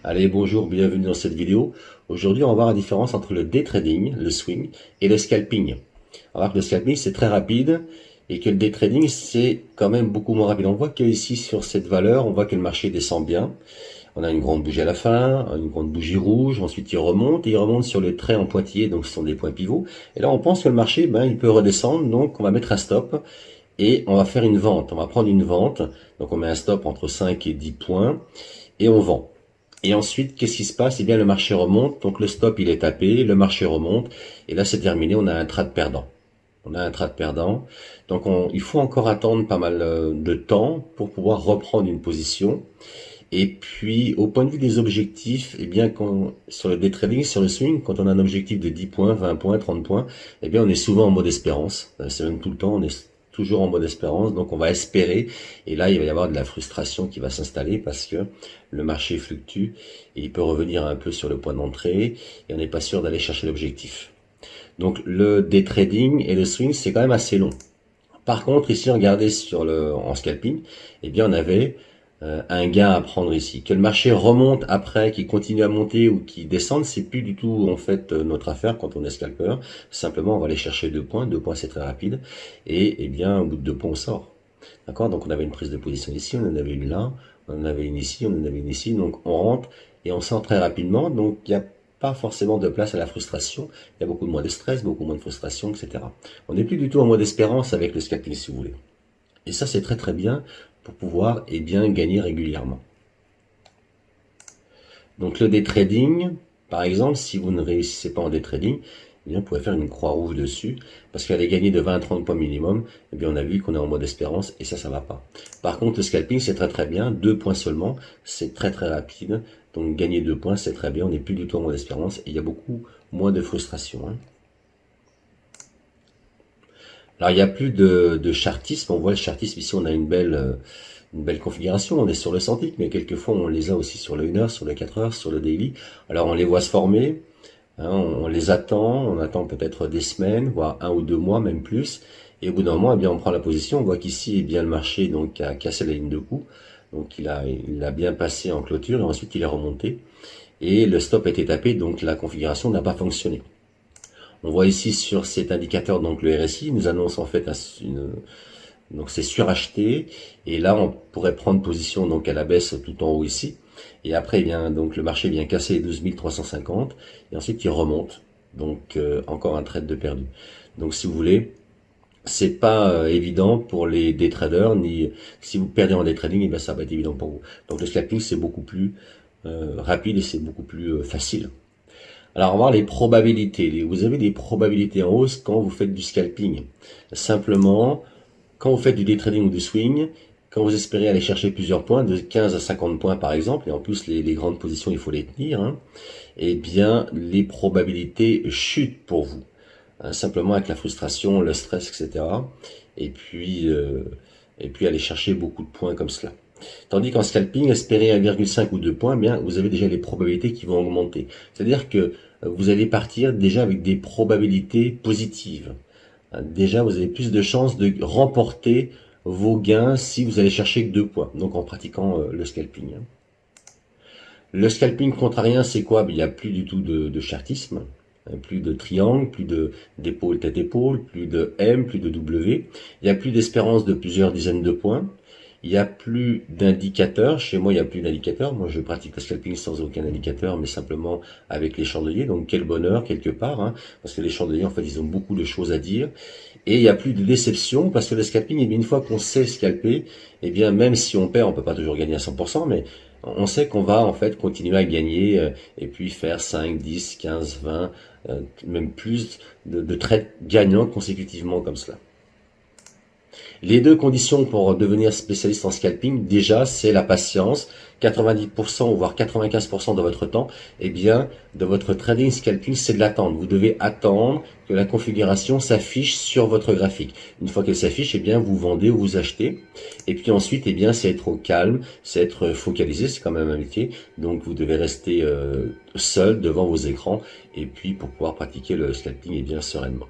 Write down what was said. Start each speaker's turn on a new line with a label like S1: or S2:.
S1: Allez, bonjour, bienvenue dans cette vidéo. Aujourd'hui, on va voir la différence entre le day trading, le swing, et le scalping. On va voir que le scalping, c'est très rapide et que le day trading, c'est quand même beaucoup moins rapide. On voit qu'ici, sur cette valeur, on voit que le marché descend bien. On a une grande bougie à la fin, une grande bougie rouge, ensuite il remonte, et il remonte sur le trait en pointillé, donc ce sont des points pivots. Et là, on pense que le marché, il peut redescendre, donc on va mettre un stop et on va faire une vente. On va prendre une vente, donc on met un stop entre 5 et 10 points et on vend. Et ensuite, qu'est-ce qui se passe? Eh bien, le marché remonte, donc le stop il est tapé, le marché remonte, et là c'est terminé, on a un trade perdant. On a un trade perdant, donc il faut encore attendre pas mal de temps pour pouvoir reprendre une position. Et puis, au point de vue des objectifs, eh bien, sur le day trading, sur le swing, quand on a un objectif de 10 points, 20 points, 30 points, eh bien, on est souvent en mode espérance. C'est même tout le temps, on est toujours en mode espérance. Donc, on va espérer. Et là, il va y avoir de la frustration qui va s'installer parce que le marché fluctue et il peut revenir un peu sur le point d'entrée et on n'est pas sûr d'aller chercher l'objectif. Donc, le day trading et le swing, c'est quand même assez long. Par contre, ici, regardez en scalping, eh bien, on avait un gain à prendre ici. Que le marché remonte après, qu'il continue à monter ou qu'il descende, c'est plus du tout en fait notre affaire quand on est scalper. Simplement, on va aller chercher 2 points. 2 points, c'est très rapide. Et bien, au bout de 2 points, on sort. D'accord? Donc, on avait une prise de position ici, on en avait une là, on en avait une ici, on en avait une ici. Donc, on rentre et on sort très rapidement. Donc, il n'y a pas forcément de place à la frustration. Il y a beaucoup moins de stress, beaucoup moins de frustration, etc. On n'est plus du tout en mode espérance avec le scalping, si vous voulez. Et ça, c'est très très bien pour pouvoir bien gagner régulièrement. Donc le day trading, par exemple, si vous ne réussissez pas en day trading, bien, vous pouvez faire une croix rouge dessus, parce qu'elle est gagnée de 20 à 30 points minimum, et bien on a vu qu'on est en mode espérance, et ça va pas. Par contre, le scalping, c'est très très bien, 2 points seulement, c'est très très rapide, donc gagner 2 points, c'est très bien, on n'est plus du tout en mode espérance, et il y a beaucoup moins de frustration. Alors il n'y a plus de chartisme, on voit le chartisme ici, on a une belle configuration, on est sur le centique, mais quelquefois on les a aussi sur le 1 heure, sur le 4 heures, sur le daily. Alors on les voit se former, on les attend, on attend peut-être des semaines, voire 1 ou 2 mois, même plus, et au bout d'un moment, eh bien, on prend la position, on voit qu'ici, eh bien, le marché donc, a cassé la ligne de coup, donc il a bien passé en clôture, et ensuite il est remonté, et le stop a été tapé, donc la configuration n'a pas fonctionné. On voit ici sur cet indicateur, donc le RSI, nous annonce en fait donc c'est suracheté, et là on pourrait prendre position donc à la baisse tout en haut ici, et après eh bien donc le marché vient casser les 12 350, et ensuite il remonte, donc encore un trade de perdu. Donc si vous voulez, c'est pas évident pour les day traders, ni si vous perdez en day trading, et bien ça va être évident pour vous. Donc le scalping c'est beaucoup plus rapide et c'est beaucoup plus facile. Alors, on va voir les probabilités. Vous avez des probabilités en hausse quand vous faites du scalping. Simplement, quand vous faites du day trading ou du swing, quand vous espérez aller chercher plusieurs points, de 15 à 50 points par exemple, et en plus les grandes positions, il faut les tenir, eh bien, les probabilités chutent pour vous. Simplement avec la frustration, le stress, etc. Et puis aller chercher beaucoup de points comme cela. Tandis qu'en scalping, espérer 1,5 ou 2 points, bien, vous avez déjà les probabilités qui vont augmenter. C'est-à-dire que vous allez partir déjà avec des probabilités positives. Déjà, vous avez plus de chances de remporter vos gains si vous allez chercher que 2 points, donc en pratiquant le scalping. Le scalping contrarien, c'est quoi? Il n'y a plus du tout de chartisme, plus de triangle, plus d'épaule tête-épaule, plus de M, plus de W. Il n'y a plus d'espérance de plusieurs dizaines de points. Il n'y a plus d'indicateurs. Chez moi, il n'y a plus d'indicateurs. Moi, je pratique le scalping sans aucun indicateur, mais simplement avec les chandeliers. Donc, quel bonheur, quelque part, parce que les chandeliers, en fait, ils ont beaucoup de choses à dire. Et il n'y a plus de déception, parce que le scalping, eh bien, une fois qu'on sait scalper, eh bien, même si on perd, on peut pas toujours gagner à 100%, mais on sait qu'on va, en fait, continuer à gagner, et puis faire 5, 10, 15, 20, même plus de trades gagnants consécutivement comme cela. Les deux conditions pour devenir spécialiste en scalping, déjà, c'est la patience. 90% voire 95% de votre temps, eh bien, de votre trading scalping, c'est de l'attendre. Vous devez attendre que la configuration s'affiche sur votre graphique. Une fois qu'elle s'affiche, eh bien, vous vendez ou vous achetez. Et puis ensuite, eh bien, c'est être au calme, c'est être focalisé, c'est quand même un métier. Donc, vous devez rester seul devant vos écrans et puis pour pouvoir pratiquer le scalping, eh bien, sereinement.